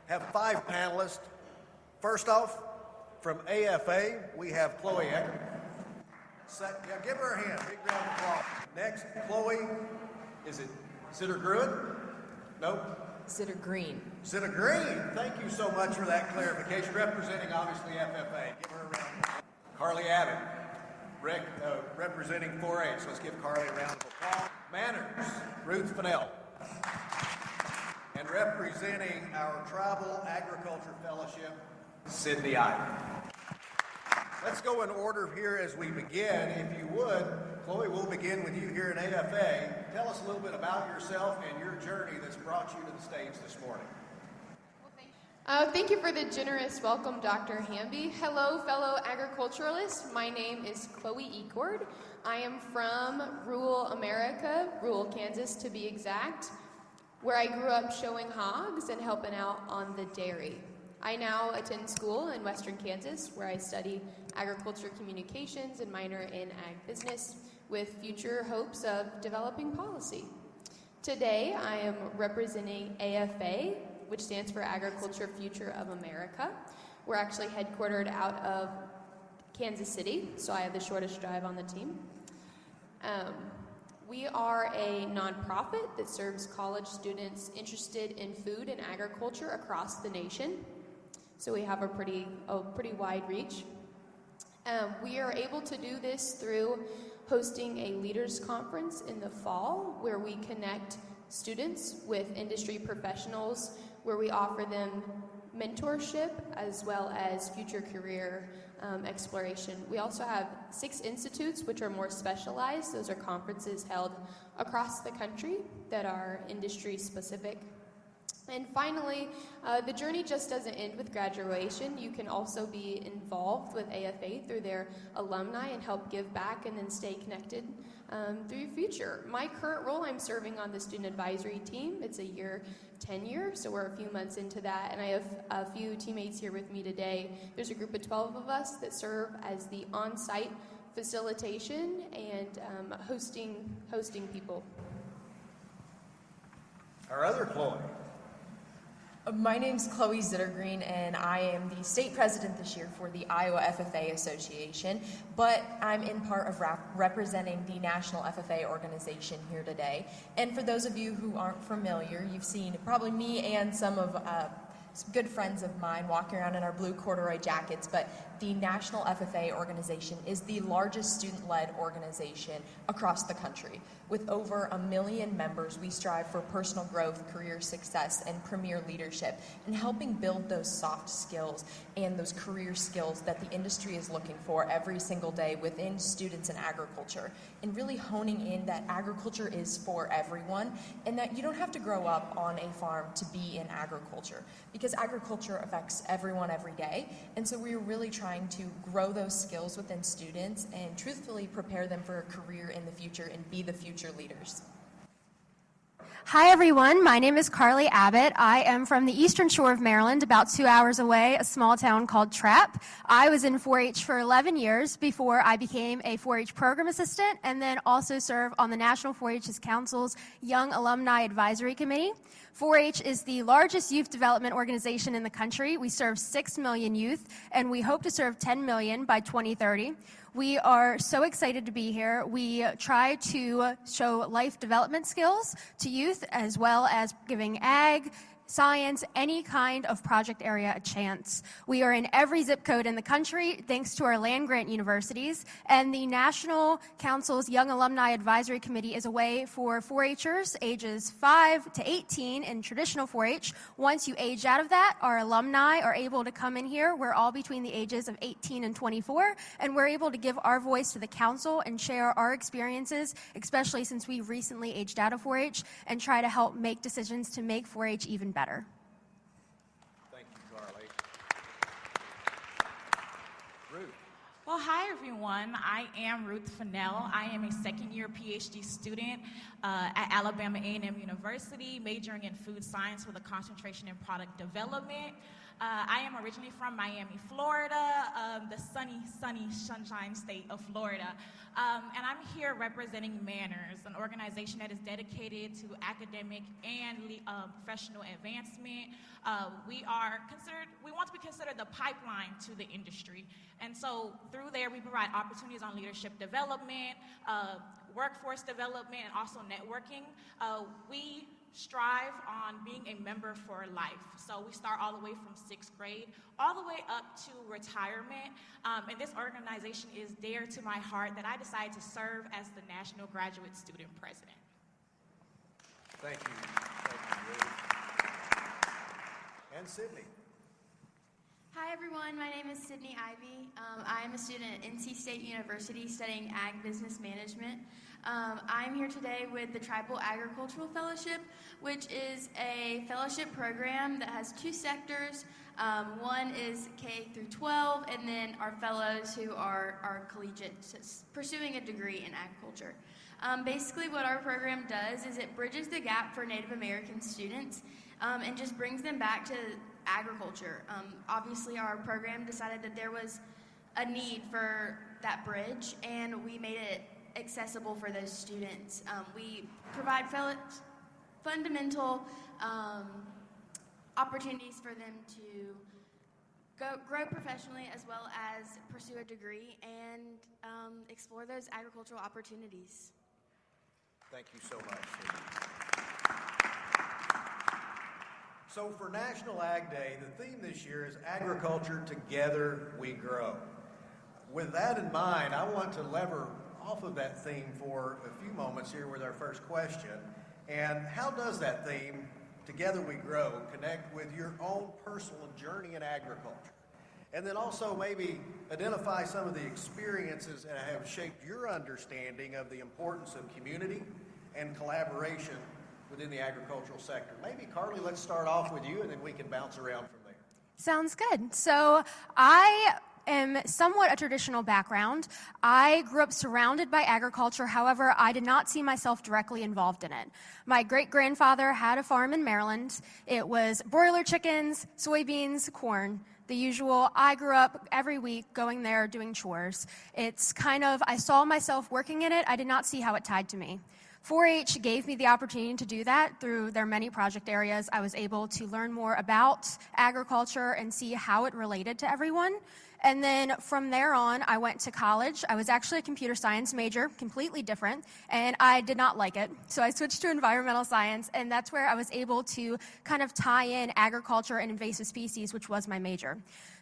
have 5 panelists. First off, from AFA, we have Chloe Ecker. Give her a hand, big round of applause. Next, Chloe, is it Sitter Gruen? Nope. Sitter Green. Sitter Green, thank you so much for that clarification, representing obviously FFA. Give her a round. Carly Abbott, representing 4-H. Let's give Carly a round of applause. Manners, Ruth Fennell. And representing our Tribal Agriculture Fellowship, Sydney Ivan. Let's go in order here as we begin. If you would, Chloe, we'll begin with you here at AFA. Tell us a little bit about yourself and your journey that's brought you to the stage this morning. Thank you for the generous welcome, Dr. Hamby. Hello, fellow agriculturalists. My name is Chloe Ecord. I am from rural America, rural Kansas to be exact, where I grew up showing hogs and helping out on the dairy. I now attend school in Western Kansas, where I study agriculture communications and minor in ag business with future hopes of developing policy. Today, I am representing AFA, which stands for Agriculture Future of America. We're actually headquartered out of Kansas City, so I have the shortest drive on the team. We are a nonprofit that serves college students interested in food and agriculture across the nation. So we have a pretty wide reach. We are able to do this through hosting a leaders conference in the fall where we connect students with industry professionals, where we offer them mentorship as well as future career exploration. We also have 6 institutes which are more specialized. Those are conferences held across the country that are industry specific. And finally, the journey just doesn't end with graduation. You can also be involved with AFA through their alumni and help give back and then stay connected through your future. My current role, I'm serving on the student advisory team. It's a year tenure, so we're a few months into that, and I have a few teammates here with me today. There's a group of 12 of us that serve as the on-site facilitation and hosting people. Our other Chloe. My name's Chloe Zittergreen, and I am the state president this year for the Iowa FFA Association, but I'm in part of representing the National FFA organization here today. And for those of you who aren't familiar, you've seen probably me and some good friends of mine walking around in our blue corduroy jackets, but the National FFA organization is the largest student-led organization across the country. With over 1 million members, we strive for personal growth, career success, and premier leadership, and helping build those soft skills and those career skills that the industry is looking for every single day within students in agriculture, and really honing in that agriculture is for everyone, and that you don't have to grow up on a farm to be in agriculture, because agriculture affects everyone every day. And so we're really trying to grow those skills within students and truthfully prepare them for a career in the future and be the future leaders. Hi everyone, my name is Carly Abbott. I am from the eastern shore of Maryland, about 2 hours away, a small town called Trapp. I was in 4-H for 11 years before I became a 4-H program assistant, and then also serve on the National 4-H Council's Young Alumni Advisory Committee. 4-H is the largest youth development organization in the country. We serve 6 million youth, and we hope to serve 10 million by 2030. We are so excited to be here. We try to show life development skills to youth, as well as giving ag, science, any kind of project area a chance. We are in every zip code in the country thanks to our land-grant universities, and the National Council's Young Alumni Advisory Committee is a way for 4-Hers ages 5 to 18 in traditional 4-H. Once you age out of that, our alumni are able to come in here. We're all between the ages of 18 and 24, and we're able to give our voice to the council and share our experiences, especially since we recently aged out of 4-H, and try to help make decisions to make 4-H even better. Thank you, Carly. Ruth. Well, hi everyone. I am Ruth Fennell. I am a second-year PhD student at Alabama A&M University, majoring in food science with a concentration in product development. I am originally from Miami, Florida, the sunny, sunshine state of Florida. And I'm here representing Manners, an organization that is dedicated to academic and professional advancement. We want to be considered the pipeline to the industry. And so through there, we provide opportunities on leadership development, workforce development, and also networking. We strive on being a member for life. So we start all the way from 6th grade, all the way up to retirement. And this organization is dear to my heart that I decided to serve as the National Graduate Student President. Thank you. Thank you, Ruth. And Sydney. Hi everyone, my name is Sydney Ivey. I am a student at NC State University studying Ag Business Management. I'm here today with the Tribal Agricultural Fellowship, which is a fellowship program that has 2 sectors. One is K through 12, and then our fellows who are collegiate, pursuing a degree in agriculture. Basically what our program does is it bridges the gap for Native American students and just brings them back to agriculture. Obviously our program decided that there was a need for that bridge, and we made it accessible for those students. We provide fundamental opportunities for them to grow professionally as well as pursue a degree and explore those agricultural opportunities. Thank you so much, Sydney. So for National Ag Day, the theme this year is Agriculture Together We Grow. With that in mind, I want to lever off of that theme for a few moments here with our first question. And how does that theme, Together We Grow, connect with your own personal journey in agriculture? And then also maybe identify some of the experiences that have shaped your understanding of the importance of community and collaboration within the agricultural sector. Maybe, Carly, let's start off with you, and then we can bounce around from there. Sounds good. So I am somewhat a traditional background. I grew up surrounded by agriculture. However, I did not see myself directly involved in it. My great-grandfather had a farm in Maryland. It was broiler chickens, soybeans, corn, the usual. I grew up every week going there doing chores. It's kind of, I saw myself working in it. I did not see how it tied to me. 4-H gave me the opportunity to do that through their many project areas. I was able to learn more about agriculture and see how it related to everyone. And then from there on, I went to college. I was actually a computer science major, completely different, and I did not like it. So I switched to environmental science, and that's where I was able to kind of tie in agriculture and invasive species, which was my major.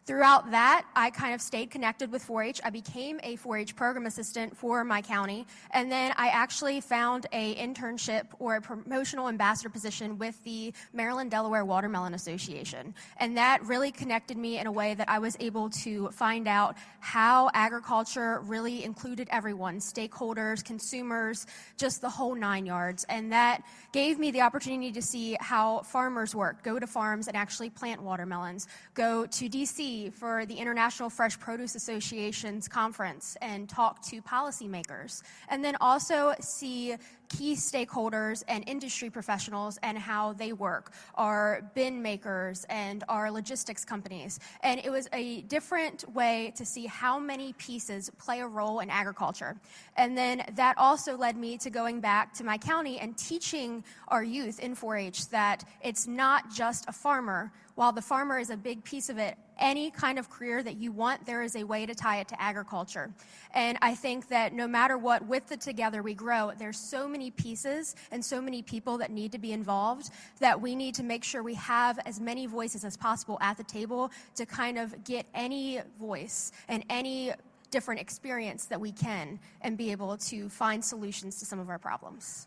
Throughout that, I kind of stayed connected with 4-H. I became a 4-H program assistant for my county, and then I actually found an internship or a promotional ambassador position with the Maryland-Delaware Watermelon Association. And that really connected me in a way that I was able to find out how agriculture really included everyone, stakeholders, consumers, just the whole 9 yards. And that gave me the opportunity to see how farmers work, go to farms and actually plant watermelons, go to DC for the International Fresh Produce Association's conference and talk to policymakers, and then also see key stakeholders and industry professionals and how they work, our bin makers and our logistics companies. And it was a different way to see how many pieces play a role in agriculture. And then that also led me to going back to my county and teaching our youth in 4-H that it's not just a farmer. While the farmer is a big piece of it, any kind of career that you want, there is a way to tie it to agriculture. And I think that no matter what, with the Together We Grow, there's so many pieces and so many people that need to be involved that we need to make sure we have as many voices as possible at the table to kind of get any voice and any different experience that we can and be able to find solutions to some of our problems.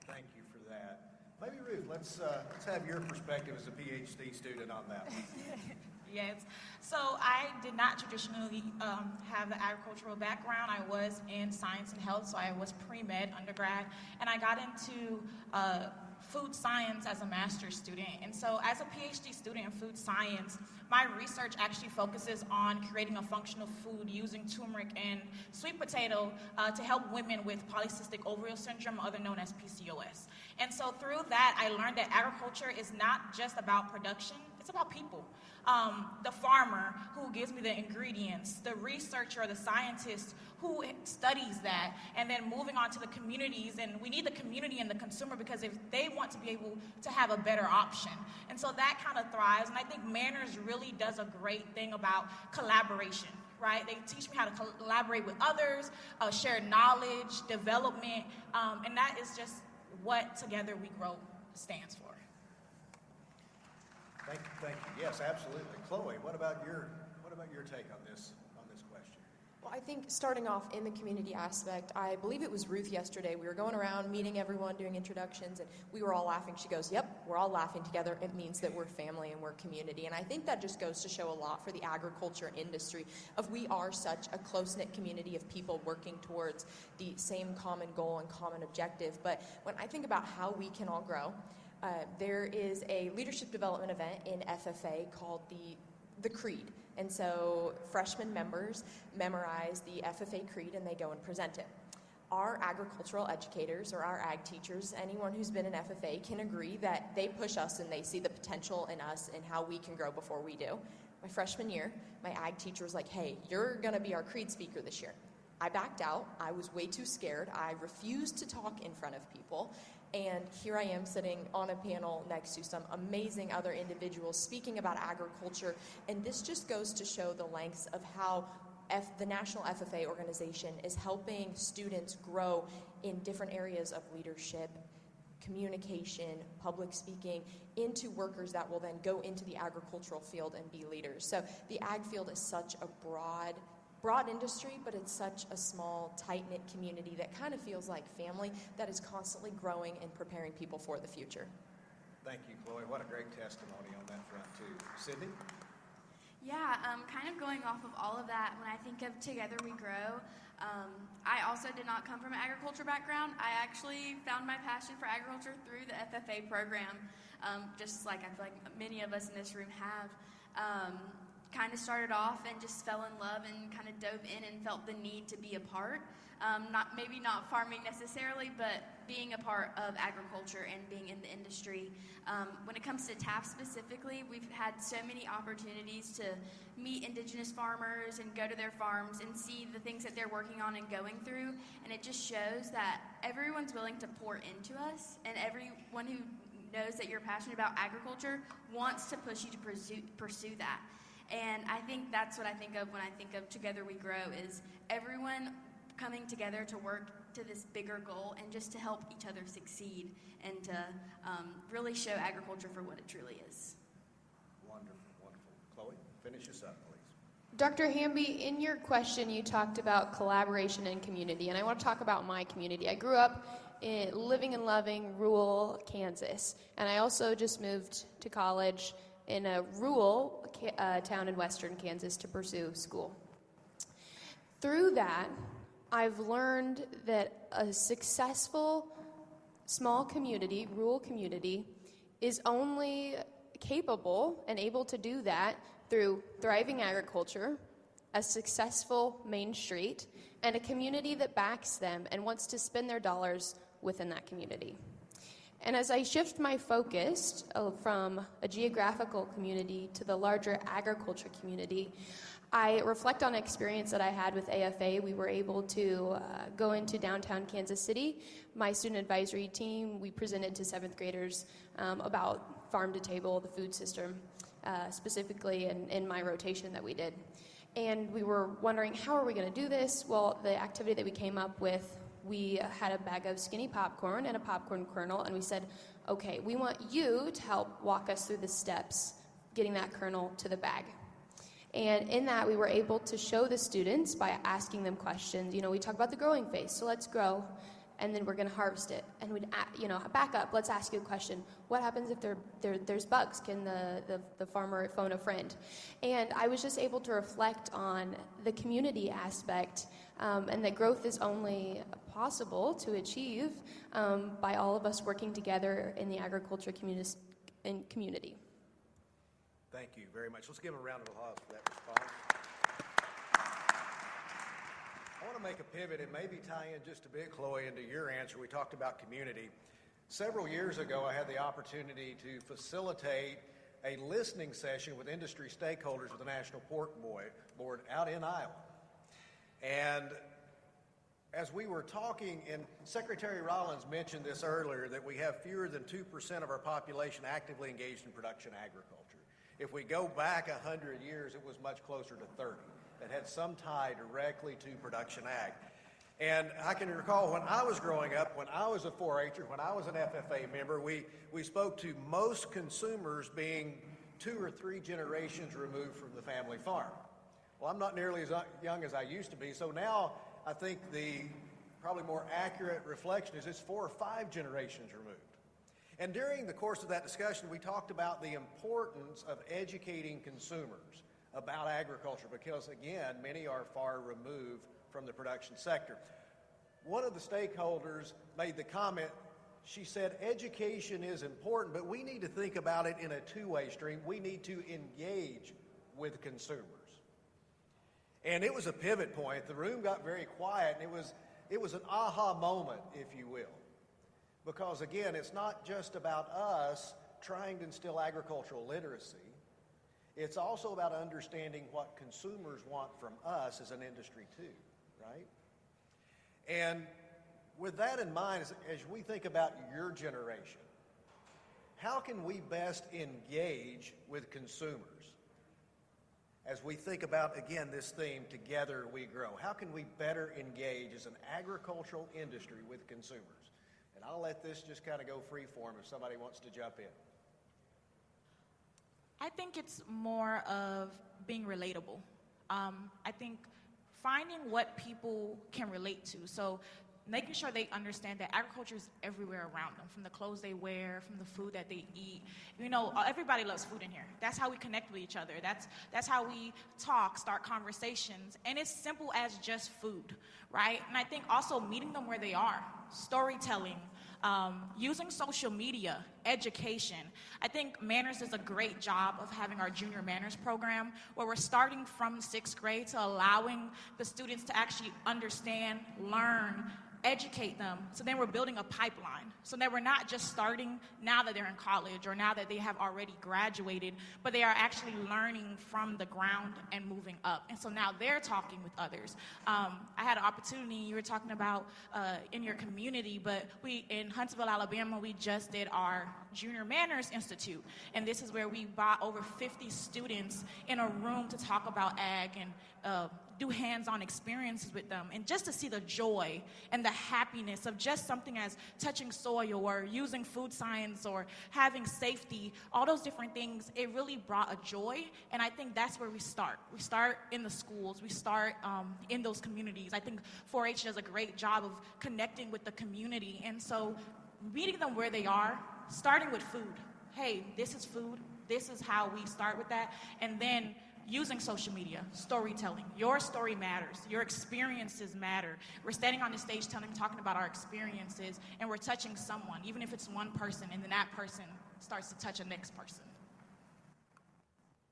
Thank you for that. Maybe, Ruth, let's have your perspective as a PhD student on that one. Yes. So I did not traditionally have the agricultural background. I was in science and health, so I was pre-med undergrad, and I got into food science as a master's student. And so as a PhD student in food science, my research actually focuses on creating a functional food using turmeric and sweet potato to help women with polycystic ovarian syndrome, otherwise known as PCOS. And so through that, I learned that agriculture is not just about production. It's It's about people. The farmer who gives me the ingredients, the researcher, the scientist who studies that, and then moving on to the communities. And we need the community and the consumer, because if they want to be able to have a better option. And so that kind of thrives. And I think Manners really does a great thing about collaboration, right? They teach me how to collaborate with others, share knowledge, development, and that is just what Together We Grow stands for. Thank you. Yes, absolutely. Chloe, what about your take on this question? Well, I think starting off in the community aspect, I believe it was Ruth yesterday. We were going around meeting everyone, doing introductions, and we were all laughing. She goes, "Yep, we're all laughing together. It means that we're family and we're community." And I think that just goes to show a lot for the agriculture industry of we are such a close-knit community of people working towards the same common goal and common objective. But when I think about how we can all grow, there is a leadership development event in FFA called the Creed. And so freshman members memorize the FFA Creed and they go and present it. Our agricultural educators or our ag teachers, anyone who's been in FFA can agree that they push us and they see the potential in us and how we can grow before we do. My freshman year, my ag teacher was like, "Hey, you're going to be our Creed speaker this year." I backed out. I was way too scared. I refused to talk in front of people. And here I am sitting on a panel next to some amazing other individuals speaking about agriculture. And this just goes to show the lengths of how the National FFA organization is helping students grow in different areas of leadership, communication, public speaking, into workers that will then go into the agricultural field and be leaders. So the ag field is such a broad industry, but it's such a small, tight-knit community that kind of feels like family that is constantly growing and preparing people for the future. Thank you, Chloe. What a great testimony on that front, too. Sydney? Yeah, kind of going off of all of that, when I think of Together We Grow, I also did not come from an agriculture background. I actually found my passion for agriculture through the FFA program, just like I feel like many of us in this room have. Kind of started off and just fell in love and kind of dove in and felt the need to be a part. Maybe not farming necessarily, but being a part of agriculture and being in the industry. When it comes to TAF specifically, we've had so many opportunities to meet indigenous farmers and go to their farms and see the things that they're working on and going through. And it just shows that everyone's willing to pour into us, and everyone who knows that you're passionate about agriculture wants to push you to pursue that. And I think that's what I think of when I think of Together We Grow, is everyone coming together to work to this bigger goal and just to help each other succeed and to really show agriculture for what it truly is. Wonderful, wonderful. Chloe, finish us up, please. Dr. Hamby, in your question, you talked about collaboration and community, and I want to talk about my community. I grew up living and loving rural Kansas, and I also just moved to college in a rural town in western Kansas to pursue school. Through that, I've learned that a successful small community, rural community, is only capable and able to do that through thriving agriculture, a successful main street, and a community that backs them and wants to spend their dollars within that community. And as I shift my focus from a geographical community to the larger agriculture community, I reflect on an experience that I had with AFA. We were able to go into downtown Kansas City. My student advisory team, we presented to 7th graders about farm to table, the food system, specifically in my rotation that we did. And we were wondering, how are we going to do this? Well, the activity that we came up with, we had a bag of skinny popcorn and a popcorn kernel, and we said, okay, we want you to help walk us through the steps getting that kernel to the bag. And in that, we were able to show the students by asking them questions. You know, we talk about the growing phase, so let's grow, and then we're going to harvest it. And we'd, back up, let's ask you a question. What happens if there's bugs? Can the farmer phone a friend? And I was just able to reflect on the community aspect, and that growth is only possible to achieve by all of us working together in the agriculture community. Thank you very much. Let's give a round of applause for that response. I want to make a pivot and maybe tie in just a bit, Chloe, into your answer. We talked about community. Several years ago, I had the opportunity to facilitate a listening session with industry stakeholders of the National Pork Board out in Iowa. And as we were talking, and Secretary Rollins mentioned this earlier, that we have fewer than 2% of our population actively engaged in production agriculture. If we go back 100 years, it was much closer to 30 that had some tie directly to production ag. And I can recall when I was growing up, when I was a 4-H'er, when I was an FFA member, we spoke to most consumers being 2 or 3 generations removed from the family farm. Well, I'm not nearly as young as I used to be, so now I think the probably more accurate reflection is it's 4 or 5 generations removed. And during the course of that discussion, we talked about the importance of educating consumers about agriculture because, again, many are far removed from the production sector. One of the stakeholders made the comment, she said, education is important, but we need to think about it in a two-way stream. We need to engage with consumers. And it was a pivot point. The room got very quiet, and it was an aha moment, if you will. Because, again, it's not just about us trying to instill agricultural literacy. It's also about understanding what consumers want from us as an industry, too, right? And with that in mind, as we think about your generation, how can we best engage with consumers? As we think about, again, this theme, Together We Grow, how can we better engage as an agricultural industry with consumers? And I'll let this just kind of go free form if somebody wants to jump in. I think it's more of being relatable. I think finding what people can relate to. So making sure they understand that agriculture is everywhere around them, from the clothes they wear, from the food that they eat. You know, everybody loves food in here. That's how we connect with each other. That's how we talk, start conversations. And it's simple as just food, right? And I think also meeting them where they are, storytelling, using social media, education. I think Manners does a great job of having our Junior Manners program where we're starting from 6th grade to allowing the students to actually understand, learn, educate them. So then we're building a pipeline. So that we're not just starting now that they're in college or now that they have already graduated, but they are actually learning from the ground and moving up. And so now they're talking with others. I had an opportunity, you were talking about in your community, but in Huntsville, Alabama, we just did our Junior Manners Institute. And this is where we brought over 50 students in a room to talk about ag and do hands-on experiences with them, and just to see the joy and the happiness of just something as touching soil or using food science or having safety, all those different things, it really brought a joy, and I think that's where we start. We start in the schools, we start in those communities. I think 4-H does a great job of connecting with the community, and so meeting them where they are, starting with food. Hey, this is food, this is how we start with that, and then using social media, storytelling. Your story matters. Your experiences matter. We're standing on the stage talking about our experiences, and we're touching someone, even if it's one person, and then that person starts to touch a next person.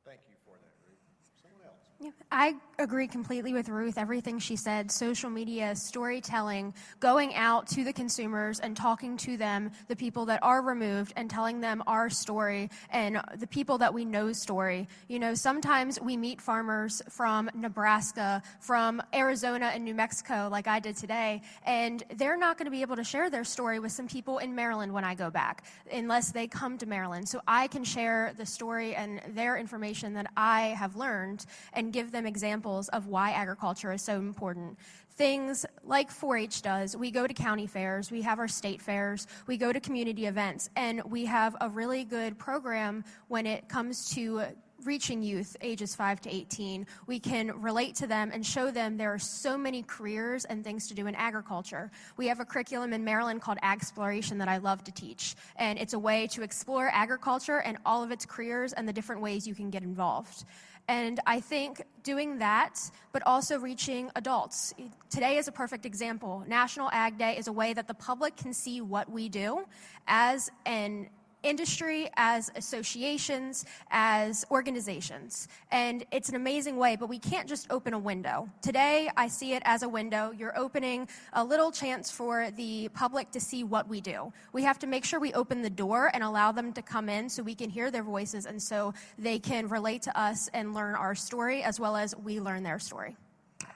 Thank you for that, Ruth. Someone else. Yeah, I agree completely with Ruth, everything she said. Social media, storytelling, going out to the consumers and talking to them, the people that are removed, and telling them our story and the people that we know's story. You know, sometimes we meet farmers from Nebraska, from Arizona and New Mexico, like I did today, and they're not going to be able to share their story with some people in Maryland when I go back, unless they come to Maryland. So I can share the story and their information that I have learned and give them examples of why agriculture is so important. Things like 4-H does, we go to county fairs, we have our state fairs, we go to community events, and we have a really good program when it comes to reaching youth ages 5 to 18. We can relate to them and show them there are so many careers and things to do in agriculture. We have a curriculum in Maryland called Agsploration that I love to teach, and it's a way to explore agriculture and all of its careers and the different ways you can get involved. And I think doing that, but also reaching adults. Today is a perfect example. National Ag Day is a way that the public can see what we do as an industry, as associations, as organizations. And it's an amazing way, but we can't just open a window. Today, I see it as a window. You're opening a little chance for the public to see what we do. We have to make sure we open the door and allow them to come in so we can hear their voices and so they can relate to us and learn our story as well as we learn their story. Thank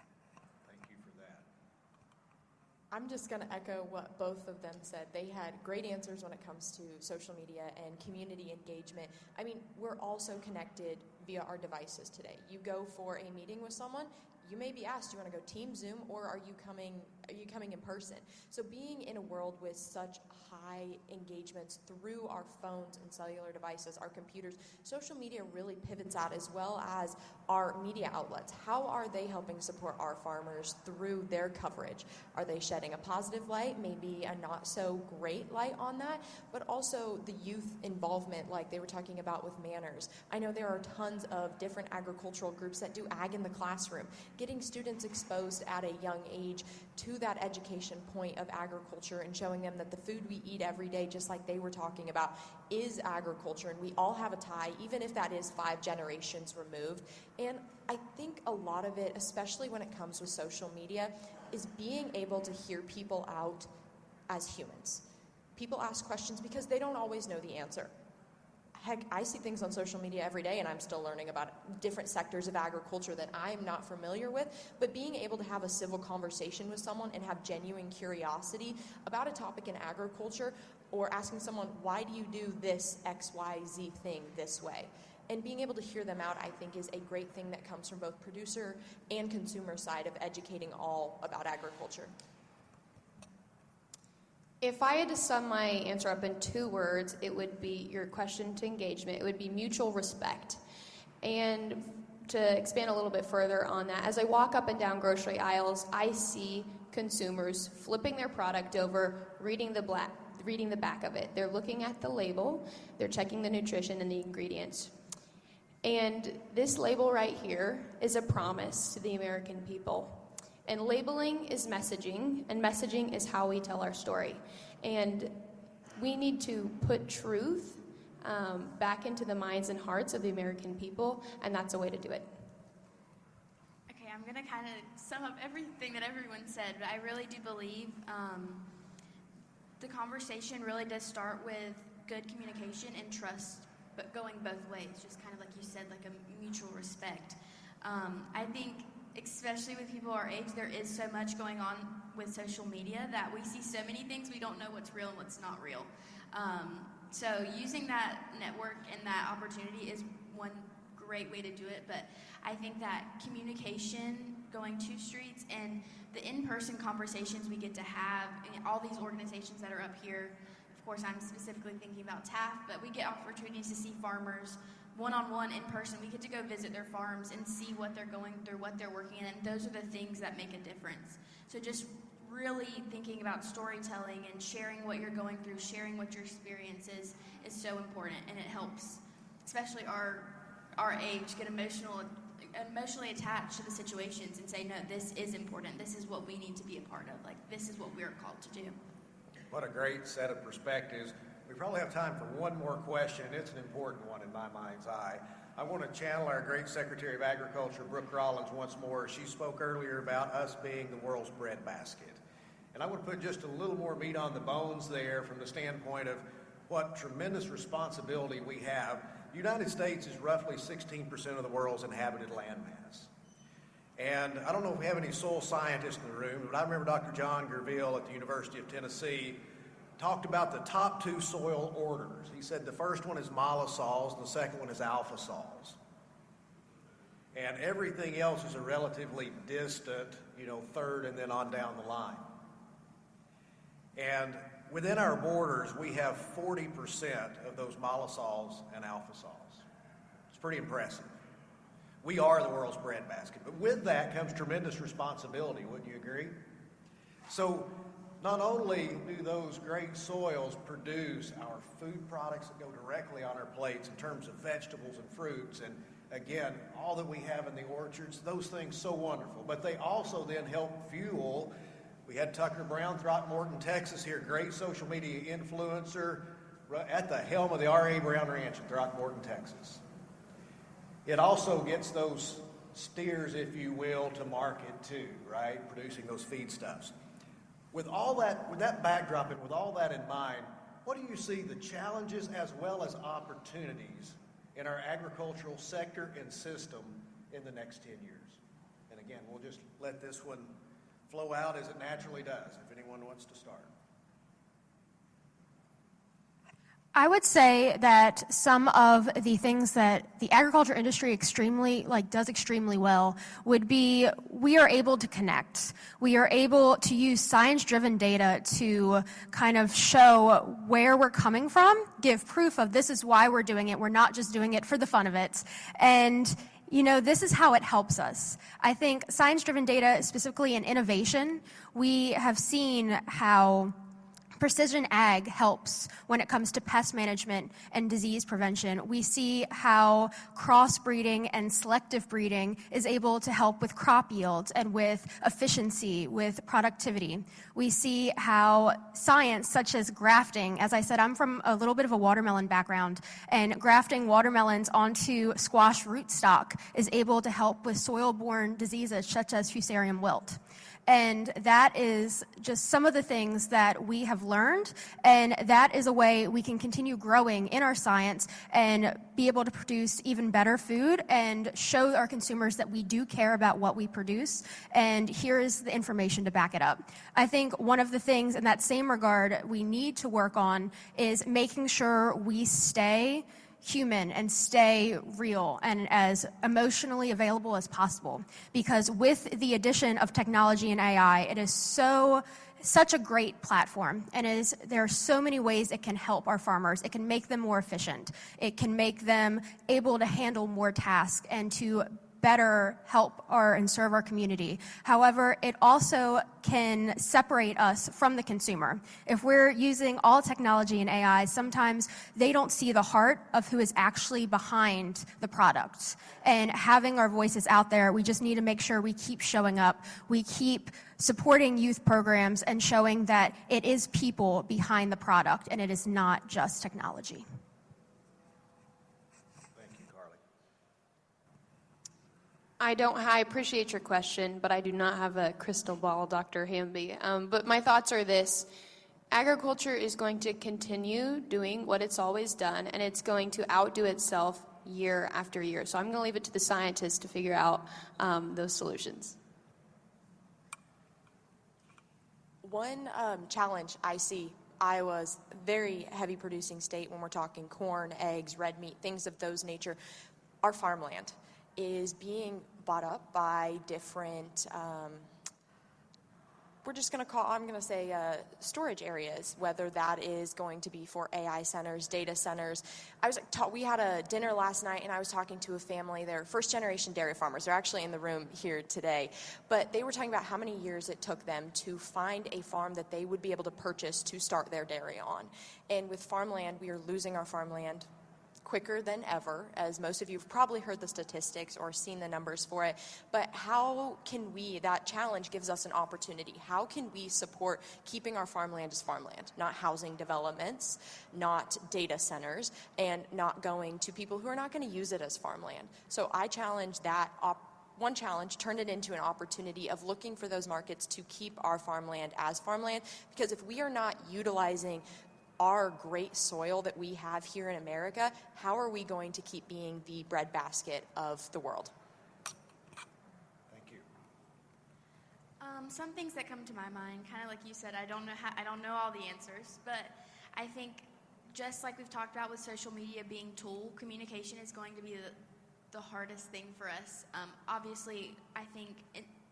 you for that. I'm just going to echo what both of them said. They had great answers when it comes to social media and community engagement. I mean, we're all so connected via our devices today. You go for a meeting with someone, you may be asked, do you want to go Team, Zoom, or are you coming in person? So being in a world with such high engagements through our phones and cellular devices, our computers, social media really pivots out, as well as our media outlets. How are they helping support our farmers through their coverage? Are they shedding a positive light, maybe a not so great light on that, but also the youth involvement like they were talking about with Manners. I know there are tons of different agricultural groups that do ag in the classroom, getting students exposed at a young age to that education point of agriculture and showing them that the food we eat every day, just like they were talking about, is agriculture, and we all have a tie, even if that is 5 generations removed. And I think a lot of it, especially when it comes with social media, is being able to hear people out as humans. People ask questions because they don't always know the answer. Heck, I see things on social media every day and I'm still learning about different sectors of agriculture that I'm not familiar with, but being able to have a civil conversation with someone and have genuine curiosity about a topic in agriculture, or asking someone, why do you do this XYZ thing this way? And being able to hear them out, I think, is a great thing that comes from both producer and consumer side of educating all about agriculture. If I had to sum my answer up in 2 words, it would be your question to engagement. It would be mutual respect. And to expand a little bit further on that, as I walk up and down grocery aisles, I see consumers flipping their product over, reading the back of it. They're looking at the label, they're checking the nutrition and the ingredients. And this label right here is a promise to the American people. And labeling is messaging, and messaging is how we tell our story. And we need to put truth back into the minds and hearts of the American people, and that's a way to do it. Okay, I'm going to kind of sum up everything that everyone said, but I really do believe the conversation really does start with good communication and trust, but going both ways, just kind of like you said, like a mutual respect. I think, especially with people our age, there is so much going on with social media that we see so many things we don't know what's real and what's not real. So using that network and that opportunity is one great way to do it, but I think that communication, going to streets, and the in-person conversations we get to have, and all these organizations that are up here, of course I'm specifically thinking about TAF, but we get opportunities to see farmers one-on-one in person. We get to go visit their farms and see what they're going through, what they're working in, and those are the things that make a difference. So just really thinking about storytelling and sharing what you're going through, sharing what your experience is so important, and it helps, especially our age, get emotionally attached to the situations and say, no, this is important. This is what we need to be a part of. Like, this is what we're called to do. What a great set of perspectives. We probably have time for one more question. It's an important one in my mind's eye. I want to channel our great Secretary of Agriculture, Brooke Rollins, once more. She spoke earlier about us being the world's breadbasket. And I want to put just a little more meat on the bones there from the standpoint of what tremendous responsibility we have. The United States is roughly 16% of the world's inhabited landmass. And I don't know if we have any soil scientists in the room, but I remember Dr. John Gerville at the University of Tennessee talked about the top 2 soil orders. He said the first one is mollisols and the second one is alpha sols. And everything else is a relatively distant, third and then on down the line. And within our borders, we have 40% of those mollisols and alpha sols. It's pretty impressive. We are the world's breadbasket. But with that comes tremendous responsibility, wouldn't you agree? So not only do those great soils produce our food products that go directly on our plates in terms of vegetables and fruits, and again, all that we have in the orchards, those things so wonderful, but they also then help fuel. We had Tucker Brown, Throckmorton, Texas here, great social media influencer, at the helm of the R.A. Brown Ranch in Throckmorton, Texas. It also gets those steers, if you will, to market too, right? Producing those feedstuffs. With that backdrop and with all that in mind, what do you see the challenges as well as opportunities in our agricultural sector and system in the next 10 years? And again, we'll just let this one flow out as it naturally does, if anyone wants to start. I would say that some of the things that the agriculture industry does extremely well would be we are able to connect. We are able to use science-driven data to kind of show where we're coming from, give proof of this is why we're doing it. We're not just doing it for the fun of it. And this is how it helps us. I think science-driven data, specifically in innovation, we have seen how precision ag helps when it comes to pest management and disease prevention. We see how crossbreeding and selective breeding is able to help with crop yields and with efficiency, with productivity. We see how science such as grafting, as I said, I'm from a little bit of a watermelon background, and grafting watermelons onto squash rootstock is able to help with soil-borne diseases such as fusarium wilt. And that is just some of the things that we have learned, and that is a way we can continue growing in our science and be able to produce even better food and show our consumers that we do care about what we produce, and here is the information to back it up. I think one of the things in that same regard we need to work on is making sure we stay human and stay real and as emotionally available as possible. Because with the addition of technology and AI, it is such a great platform, and there are so many ways it can help our farmers. It can make them more efficient. It can make them able to handle more tasks and to better help and serve our community. However, it also can separate us from the consumer. If we're using all technology and AI, sometimes they don't see the heart of who is actually behind the product. And having our voices out there, we just need to make sure we keep showing up. We keep supporting youth programs and showing that it is people behind the product and it is not just technology. I appreciate your question, but I do not have a crystal ball, Dr. Hamby. But my thoughts are this. Agriculture is going to continue doing what it's always done, and it's going to outdo itself year after year. So I'm going to leave it to the scientists to figure out those solutions. One challenge I see, Iowa's very heavy producing state when we're talking corn, eggs, red meat, things of those nature. Our farmland is being bought up by different, I'm going to say storage areas, whether that is going to be for AI centers, data centers. We had a dinner last night, and I was talking to a family. They're first-generation dairy farmers. They're actually in the room here today. But they were talking about how many years it took them to find a farm that they would be able to purchase to start their dairy on. And with farmland, we are losing our farmland quicker than ever, as most of you have probably heard the statistics or seen the numbers for it. But how can that challenge gives us an opportunity. How can we support keeping our farmland as farmland, not housing developments, not data centers, and not going to people who are not going to use it as farmland? So I challenge that one challenge, turn it into an opportunity of looking for those markets to keep our farmland as farmland, because if we are not utilizing our great soil that we have here in America, how are we going to keep being the breadbasket of the world? Thank you. Some things that come to my mind, kind of like you said, I don't know all the answers, but I think just like we've talked about with social media being tool, communication is going to be the hardest thing for us. Obviously, I think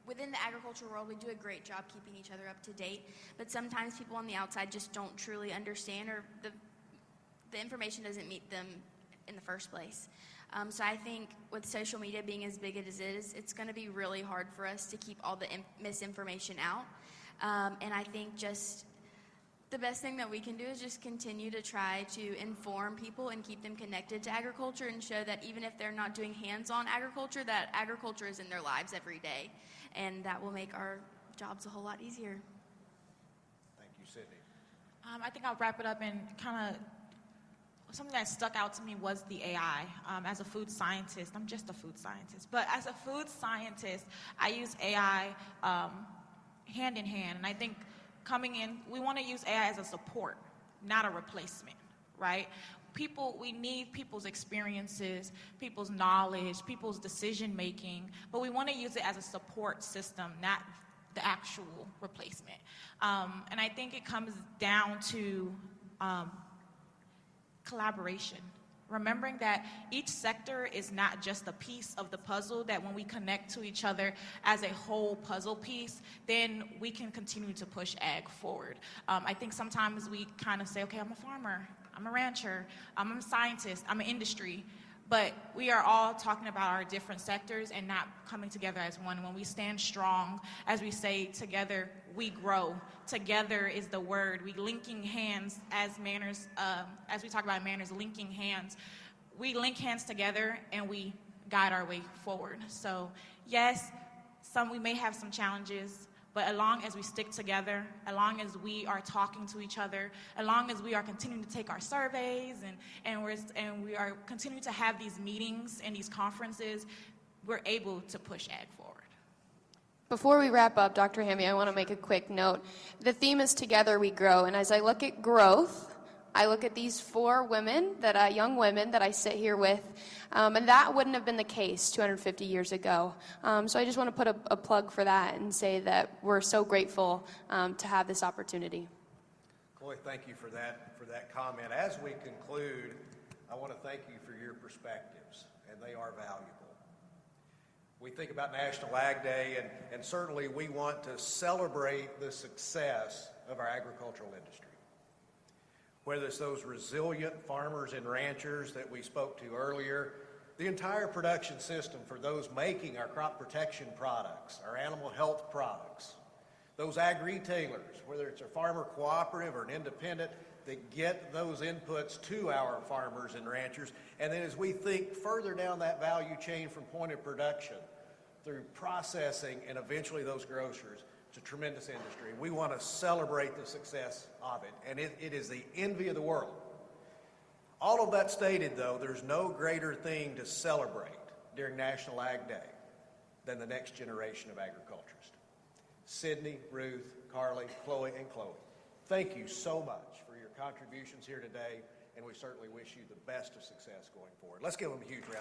within the agriculture world, we do a great job keeping each other up to date, but sometimes people on the outside just don't truly understand, or the information doesn't meet them in the first place. So I think with social media being as big as it is, it's going to be really hard for us to keep all the misinformation out. And I think just the best thing that we can do is just continue to try to inform people and keep them connected to agriculture, and show that even if they're not doing hands-on agriculture, that agriculture is in their lives every day. And that will make our jobs a whole lot easier. Thank you, Sydney. I think I'll wrap it up and kind of something that stuck out to me was the AI. As a food scientist, I'm just a food scientist, but as a food scientist, I use AI hand in hand. And I think coming in, we want to use AI as a support, not a replacement, right? We need people's experiences, people's knowledge, people's decision making, but we want to use it as a support system, not the actual replacement. And I think it comes down to collaboration. Remembering that each sector is not just a piece of the puzzle, that when we connect to each other as a whole puzzle piece, then we can continue to push ag forward. I think sometimes we kind of say, okay, I'm a farmer, I'm a rancher, I'm a scientist, I'm an industry, but we are all talking about our different sectors and not coming together as one. When we stand strong, as we say, together we grow. Together is the word. We linking hands as Manners, as we talk about Manners, linking hands. We link hands together and we guide our way forward. So yes, we may have some challenges, but as long as we stick together, as long as we are talking to each other, as long as we are continuing to take our surveys and we are continuing to have these meetings and these conferences, we're able to push ag forward. Before we wrap up, Dr. Hamby, I want to make a quick note. The theme is Together We Grow, and as I look at growth, I look at these four women, young women that I sit here with, and that wouldn't have been the case 250 years ago. So I just want to put a plug for that and say that we're so grateful to have this opportunity. Chloe, thank you for that comment. As we conclude, I want to thank you for your perspectives, and they are valuable. We think about National Ag Day, and certainly we want to celebrate the success of our agricultural industry. Whether it's those resilient farmers and ranchers that we spoke to earlier, the entire production system for those making our crop protection products, our animal health products, those ag retailers, whether it's a farmer cooperative or an independent, that get those inputs to our farmers and ranchers. And then as we think further down that value chain from point of production through processing and eventually those grocers, it's a tremendous industry. We want to celebrate the success of it, and it is the envy of the world. All of that stated, though, there's no greater thing to celebrate during National Ag Day than the next generation of agriculturists. Sydney, Ruth, Carly, Chloe, and Chloe, thank you so much for your contributions here today, and we certainly wish you the best of success going forward. Let's give them a huge round.